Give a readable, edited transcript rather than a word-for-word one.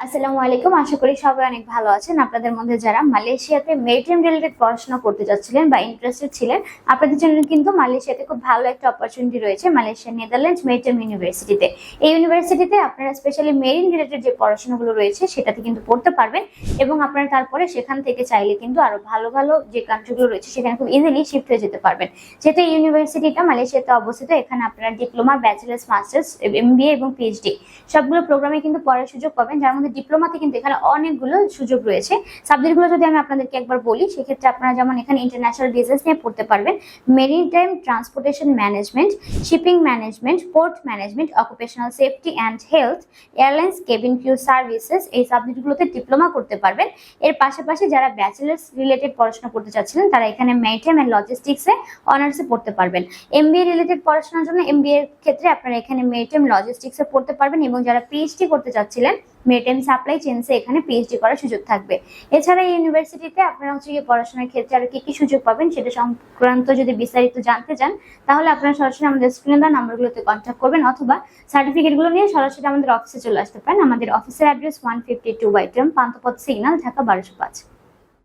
আসসালামু আলাইকুম। আশা করি সবাই অনেক ভালো আছেন। আপনাদের মধ্যে যারা মালয়েশিয়াতে মেরিটাইম রিলেটেড পড়াশোনা করতে যাচ্ছিলেন বা ইন্টারেস্টেড ছিলেন, আপনাদের জন্য কিন্তু মালয়েশিয়াতে খুব ভালো একটা অপরচুনিটি রয়েছে মালয়েশিয়া নেদারল্যান্ডস মেরিটাইম ইউনিভার্সিটিতে। এই ইউনিভার্সিটিতে আপনারা স্পেশালি মেরিন রিলেটেড যে পড়াশোনাগুলো রয়েছে সেটাতে কিন্তু পড়তে পারবেন এবং আপনারা তারপরে সেখান থেকে চাইলে কিন্তু আরো ভালো ভালো যে কান্ট্রিগুলো রয়েছে সেখানে খুব ইজিলি শিফট হয়ে যেতে পারবেন। যেহেতু এই ইউনিভার্সিটিটা মালয়েশিয়াতে অবস্থিত, এখানে আপনারা ডিপ্লোমা, ব্যাচেলার্স, মাস্টার্স, এমবিএ এবং পিএইচডি সবগুলো প্রোগ্রামে কিন্তু পড়ার সুযোগ পাবেন। যার মধ্যে ডিপ্লোমাতে কিন্তু এখানে অনেকগুলো সুযোগ রয়েছে। সাবজেক্টগুলো যদি আমি আপনাদেরকে একবার বলি, সেক্ষেত্রে আপনারা যেমন এখানে ইন্টারন্যাশনাল বিজনেস নিয়ে পড়তে পারবেন, maritime transportation management, shipping management, port management, occupational safety and health, airlines cabin crew services, এই সাবজেক্টগুলোতে ডিপ্লোমা করতে পারবেন। এর পাশাপাশি যারা ব্যাচেলার্স রিলেটেড পড়াশোনা করতে চাচ্ছিলেন তারা এখানে মেরিটাইম অ্যান্ড লজিস্টিক্সে অনার্সে পড়তে পারবেন। এমবিএ রিলেটেড পড়াশোনার জন্য এমবিএ এর ক্ষেত্রে আপনারা এখানে মেরিটাইম লজিস্টিক্সে পড়তে পারবেন এবং যারা পিএইচডি করতে চাচ্ছিলেন মেরিটাইম সাপ্লাই চেইনসে এখানে পিএইচডি করার সুযোগ থাকবে। এছাড়া এই ইউনিভার্সিটিতে আপনারা পড়াশোনার ক্ষেত্রে আর কি কি সুযোগ পাবেন সেটা সংক্রান্ত যদি বিস্তারিত জানতে চান, তাহলে আপনারা সরাসরি আমাদের স্ক্রিনে দেওয়া নাম্বারগুলোতে কন্ট্যাক্ট করবেন অথবা সার্টিফিকেটগুলো নিয়ে সরাসরি আমাদের অফিসে চলে আসতে পারেন। আমাদের অফিসের অ্যাড্রেস 152/10 পান্থপথ সিগন্যাল, ঢাকা 1205।